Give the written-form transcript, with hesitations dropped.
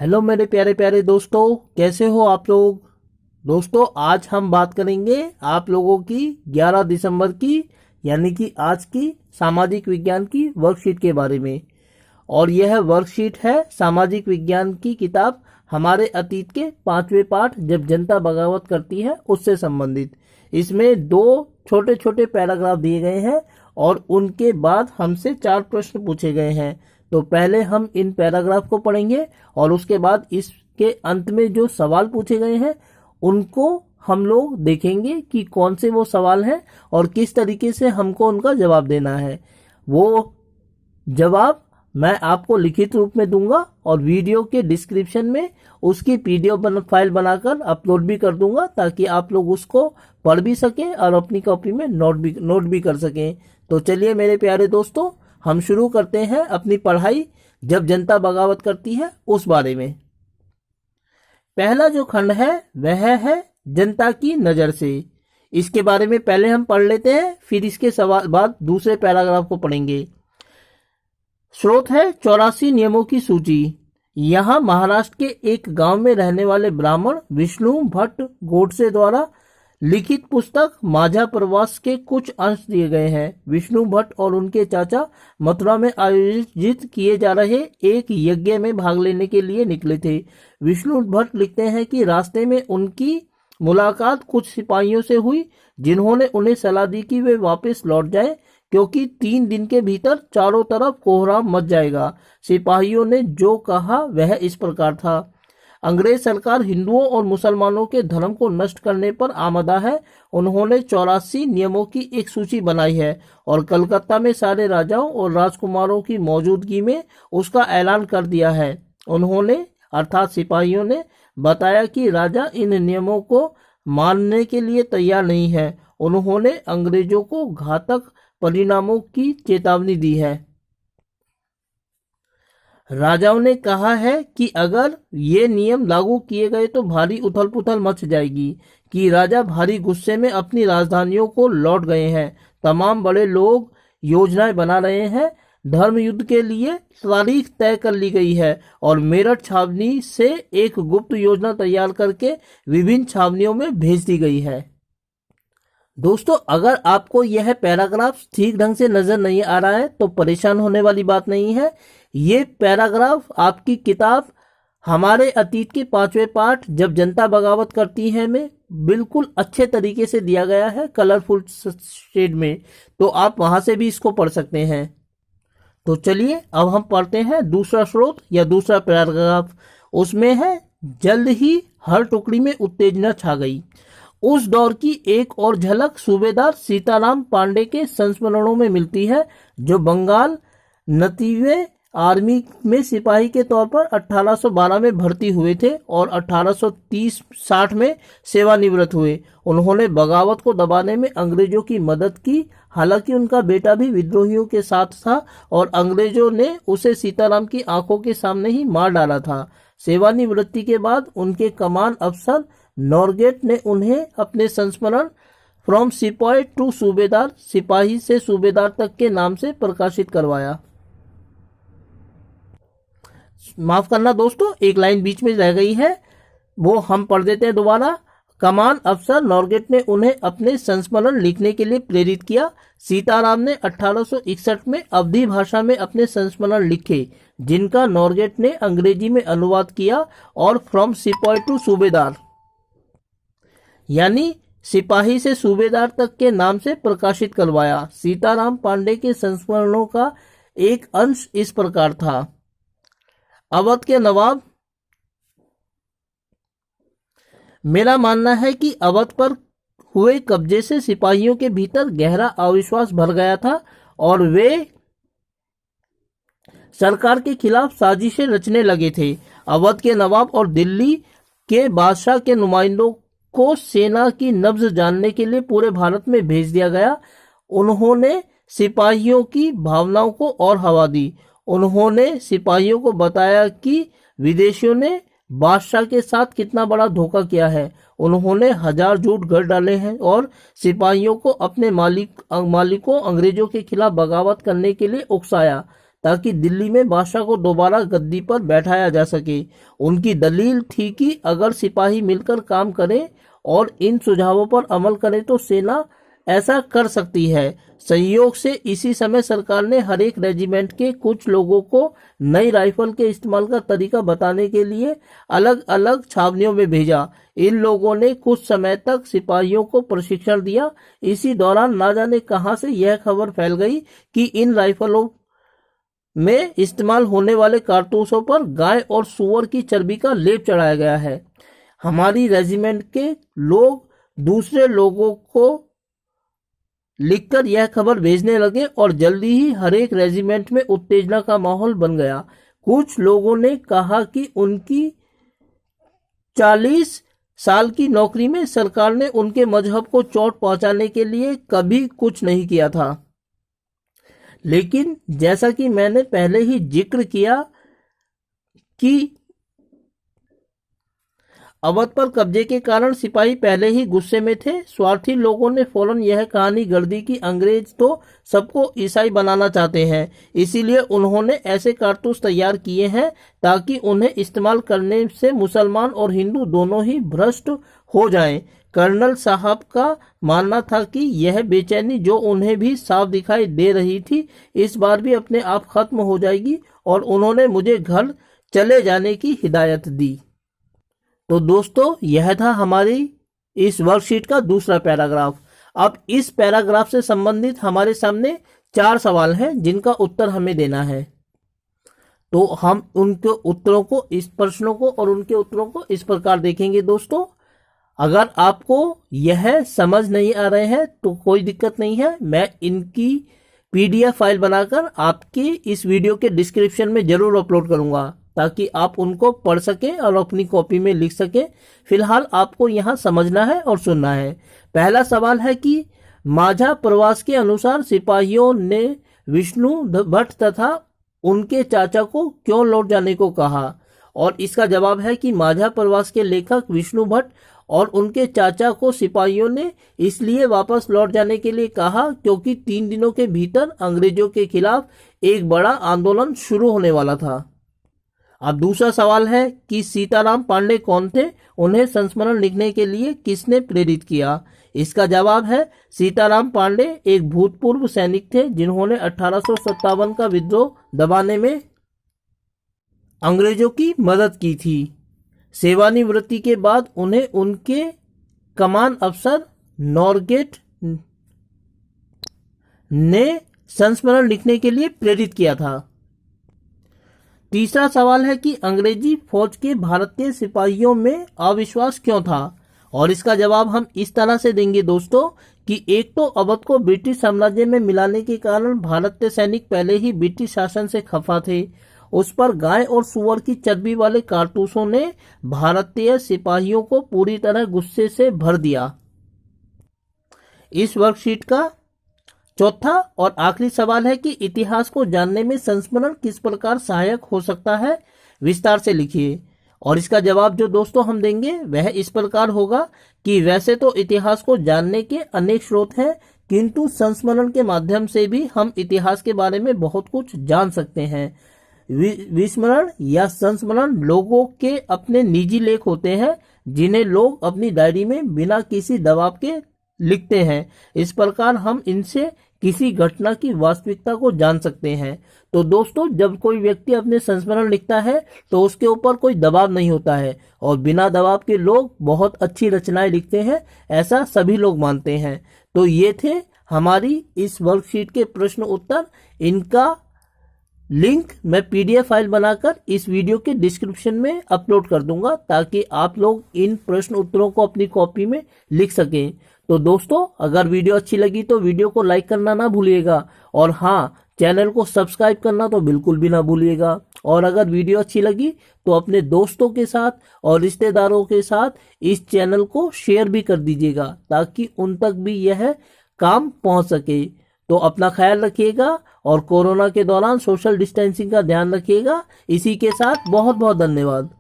Hello मेरे प्यारे प्यारे दोस्तों, कैसे हो आप लोग। दोस्तों आज हम बात करेंगे आप लोगों की 11 दिसंबर की यानी कि आज की सामाजिक विज्ञान की वर्कशीट के बारे में। और यह वर्कशीट है सामाजिक विज्ञान की किताब हमारे अतीत के 5वें पाठ जब जनता बगावत करती है उससे संबंधित। इसमें 2 छोटे छोटे पैराग्राफ दिए गए हैं और उनके बाद हमसे 4 प्रश्न पूछे गए हैं। तो पहले हम इन पैराग्राफ को पढ़ेंगे और उसके बाद इसके अंत में जो सवाल पूछे गए हैं उनको हम लोग देखेंगे कि कौन से वो सवाल हैं और किस तरीके से हमको उनका जवाब देना है। वो जवाब मैं आपको लिखित रूप में दूंगा और वीडियो के डिस्क्रिप्शन में उसकी पीडीएफ फाइल बनाकर अपलोड भी कर दूंगा ताकि आप लोग उसको पढ़ भी सकें और अपनी कॉपी में नोट भी कर सकें। तो चलिए मेरे प्यारे दोस्तों, हम शुरू करते हैं अपनी पढ़ाई जब जनता बगावत करती है उस बारे में। पहला जो खंड है वह है जनता की नज़र से। इसके बारे में पहले हम पढ़ लेते हैं, फिर इसके सवाल बाद दूसरे पैराग्राफ को पढ़ेंगे। स्रोत है 84 नियमों की सूची। यहाँ महाराष्ट्र के एक गांव में रहने वाले ब्राह्मण विष्णु भट्ट गोडसे द्वारा लिखित पुस्तक माझा प्रवास के कुछ अंश दिए गए हैं। विष्णु भट्ट और उनके चाचा मथुरा में आयोजित किए जा रहे एक यज्ञ में भाग लेने के लिए निकले थे। विष्णु भट्ट लिखते हैं कि रास्ते में उनकी मुलाकात कुछ सिपाहियों से हुई जिन्होंने उन्हें सलाह दी कि वे वापस लौट जाएं क्योंकि 3 दिन के भीतर चारों तरफ कोहराम मच जाएगा। सिपाहियों ने जो कहा वह इस प्रकार था। अंग्रेज सरकार हिंदुओं और मुसलमानों के धर्म को नष्ट करने पर आमदा है। उन्होंने 84 नियमों की एक सूची बनाई है और कलकत्ता में सारे राजाओं और राजकुमारों की मौजूदगी में उसका ऐलान कर दिया है। उन्होंने अर्थात सिपाहियों ने बताया कि राजा इन नियमों को मानने के लिए तैयार नहीं है। उन्होंने अंग्रेजों को घातक परिणामों की चेतावनी दी है। राजाओं ने कहा है कि अगर ये नियम लागू किए गए तो भारी उथल पुथल मच जाएगी कि राजा भारी गुस्से में अपनी राजधानियों को लौट गए हैं। तमाम बड़े लोग योजनाएं बना रहे हैं। धर्म युद्ध के लिए तारीख तय कर ली गई है और मेरठ छावनी से एक गुप्त योजना तैयार करके विभिन्न छावनियों में भेज दी गई है। दोस्तों अगर आपको यह पैराग्राफ ठीक ढंग से नजर नहीं आ रहा है तो परेशान होने वाली बात नहीं है। ये पैराग्राफ आपकी किताब हमारे अतीत के 5वें पाठ जब जनता बगावत करती है में बिल्कुल अच्छे तरीके से दिया गया है, कलरफुल शेड में। तो आप वहां से भी इसको पढ़ सकते हैं। तो चलिए अब हम पढ़ते हैं दूसरा स्रोत या दूसरा पैराग्राफ। उसमें है जल्द ही हर टुकड़ी में उत्तेजना छा गई। उस दौर की एक और झलक सूबेदार सीताराम पांडे के संस्मरणों में मिलती है जो बंगाल नतीवे आर्मी में सिपाही के तौर पर 1812 में भर्ती हुए थे और 1830-60 में सेवानिवृत्त हुए। उन्होंने बगावत को दबाने में अंग्रेजों की मदद की। हालांकि उनका बेटा भी विद्रोहियों के साथ था और अंग्रेजों ने उसे सीताराम की आंखों के सामने ही मार डाला था। सेवानिवृत्ति के बाद उनके कमान अफसर नॉरगेट ने उन्हें अपने संस्मरण फ्रॉम सिपाही टू सूबेदार, सिपाही से सूबेदार तक के नाम से प्रकाशित करवाया। माफ करना दोस्तों, एक लाइन बीच में रह गई है, वो हम पढ़ देते हैं दोबारा। कमान अफसर नॉरगेट ने उन्हें अपने संस्मरण लिखने के लिए प्रेरित किया। सीताराम ने 1861 में अवधी भाषा में अपने संस्मरण लिखे जिनका नॉरगेट ने अंग्रेजी में अनुवाद किया और फ्रॉम सिपाही टू सूबेदार यानी सिपाही से सूबेदार तक के नाम से प्रकाशित करवाया। सीताराम पांडे के संस्मरणों का एक अंश इस प्रकार था। अवध के नवाब, मेरा मानना है कि अवध पर हुए कब्जे से सिपाहियों के भीतर गहरा अविश्वास भर गया था और वे सरकार के खिलाफ साजिशें रचने लगे थे। अवध के नवाब और दिल्ली के बादशाह के नुमाइंदों को सेना की नब्ज जानने के लिए पूरे भारत में भेज दिया गया। उन्होंने सिपाहियों की भावनाओं को और हवा दी। उन्होंने सिपाहियों को बताया कि विदेशियों ने बादशाह के साथ कितना बड़ा धोखा किया है। उन्होंने 1000 झूठ गढ़ डाले हैं और सिपाहियों को अपने मालिकों अंग्रेजों के खिलाफ बगावत करने के लिए उकसाया। ताकि दिल्ली में बादशाह को दोबारा गद्दी पर बैठाया जा सके। उनकी दलील थी कि अगर सिपाही मिलकर काम करें और इन सुझावों पर अमल करें तो सेना ऐसा कर सकती है। संयोग से इसी समय सरकार ने हर एक रेजिमेंट के कुछ लोगों को नई राइफल के इस्तेमाल का तरीका बताने के लिए अलग अलग छावनियों में भेजा। इन लोगों ने कुछ समय तक सिपाहियों को प्रशिक्षण दिया। इसी दौरान ना जाने कहां से यह खबर फैल गई कि इन राइफलों में इस्तेमाल होने वाले कारतूसों पर गाय और सूअर की चर्बी का लेप चढ़ाया गया है। हमारी रेजिमेंट के लोग दूसरे लोगों को लिखकर यह खबर भेजने लगे और जल्दी ही हर एक रेजिमेंट में उत्तेजना का माहौल बन गया। कुछ लोगों ने कहा कि उनकी 40 साल की नौकरी में सरकार ने उनके मजहब को चोट पहुंचाने के लिए कभी कुछ नहीं किया था। लेकिन जैसा कि मैंने पहले ही जिक्र किया कि अवध पर कब्जे के कारण सिपाही पहले ही गुस्से में थे। स्वार्थी लोगों ने फौरन यह कहानी गढ़ दी कि अंग्रेज तो सबको ईसाई बनाना चाहते हैं, इसीलिए उन्होंने ऐसे कारतूस तैयार किए हैं ताकि उन्हें इस्तेमाल करने से मुसलमान और हिंदू दोनों ही भ्रष्ट हो जाएं। कर्नल साहब का मानना था कि यह बेचैनी जो उन्हें भी साफ दिखाई दे रही थी इस बार भी अपने आप खत्म हो जाएगी और उन्होंने मुझे घर चले जाने की हिदायत दी। तो दोस्तों यह था हमारी इस वर्कशीट का दूसरा पैराग्राफ। अब इस पैराग्राफ से संबंधित हमारे सामने 4 सवाल हैं जिनका उत्तर हमें देना है। तो हम उनके उत्तरों को, इस प्रश्नों को और उनके उत्तरों को इस प्रकार देखेंगे। दोस्तों अगर आपको यह समझ नहीं आ रहे हैं तो कोई दिक्कत नहीं है, मैं इनकी PDF फाइल बनाकर आपके इस वीडियो के डिस्क्रिप्शन में जरूर अपलोड करूंगा ताकि आप उनको पढ़ सकें और अपनी कॉपी में लिख सकें। फिलहाल आपको यहाँ समझना है और सुनना है। पहला सवाल है कि माझा प्रवास के अनुसार सिपाहियों ने विष्णु भट्ट तथा उनके चाचा को क्यों लौट जाने को कहा, और इसका जवाब है कि माझा प्रवास के लेखक विष्णु भट्ट और उनके चाचा को सिपाहियों ने इसलिए वापस लौट जाने के लिए कहा क्योंकि 3 दिनों के भीतर अंग्रेजों के खिलाफ एक बड़ा आंदोलन शुरू होने वाला था। अब दूसरा सवाल है कि सीताराम पांडे कौन थे, उन्हें संस्मरण लिखने के लिए किसने प्रेरित किया। इसका जवाब है सीताराम पांडे एक भूतपूर्व सैनिक थे जिन्होंने 1857 का विद्रोह दबाने में अंग्रेजों की मदद की थी। सेवानिवृत्ति के बाद उन्हें उनके कमान अफसर नॉरगेट ने संस्मरण लिखने के लिए प्रेरित किया था। तीसरा सवाल है कि अंग्रेजी फौज के भारतीय सिपाहियों में अविश्वास क्यों था, और इसका जवाब हम इस तरह से देंगे दोस्तों कि एक तो अवध को ब्रिटिश साम्राज्य में मिलाने के कारण भारतीय सैनिक पहले ही ब्रिटिश शासन से खफा थे। उस पर गाय और सूअर की चर्बी वाले कारतूसों ने भारतीय सिपाहियों को पूरी तरह गुस्से से भर दिया। इस वर्कशीट का चौथा और आखिरी सवाल है कि इतिहास को जानने में संस्मरण किस प्रकार सहायक हो सकता है, विस्तार से लिखिए। और इसका जवाब जो दोस्तों हम देंगे वह इस प्रकार होगा कि वैसे तो इतिहास को जानने के अनेक स्रोत हैं, किंतु संस्मरण के माध्यम से भी हम इतिहास के बारे में बहुत कुछ जान सकते हैं। विस्मरण या संस्मरण लोगों के अपने निजी लेख होते हैं जिन्हें लोग अपनी डायरी में बिना किसी दबाव के लिखते हैं। इस प्रकार हम इनसे किसी घटना की वास्तविकता को जान सकते हैं। तो दोस्तों जब कोई व्यक्ति अपने संस्मरण लिखता है तो उसके ऊपर कोई दबाव नहीं होता है और बिना दबाव के लोग बहुत अच्छी रचनाएं लिखते हैं, ऐसा सभी लोग मानते हैं। तो ये थे हमारी इस वर्कशीट के प्रश्न उत्तर। इनका लिंक मैं PDF फाइल बनाकर इस वीडियो के डिस्क्रिप्शन में अपलोड कर दूंगा ताकि आप लोग इन प्रश्न उत्तरों को अपनी कॉपी में लिख सकें। तो दोस्तों अगर वीडियो अच्छी लगी तो वीडियो को लाइक करना ना भूलिएगा, और हाँ चैनल को सब्सक्राइब करना तो बिल्कुल भी ना भूलिएगा। और अगर वीडियो अच्छी लगी तो अपने दोस्तों के साथ और रिश्तेदारों के साथ इस चैनल को शेयर भी कर दीजिएगा ताकि उन तक भी यह काम पहुंच सके। तो अपना ख्याल रखिएगा और कोरोना के दौरान सोशल डिस्टेंसिंग का ध्यान रखिएगा। इसी के साथ बहुत बहुत धन्यवाद।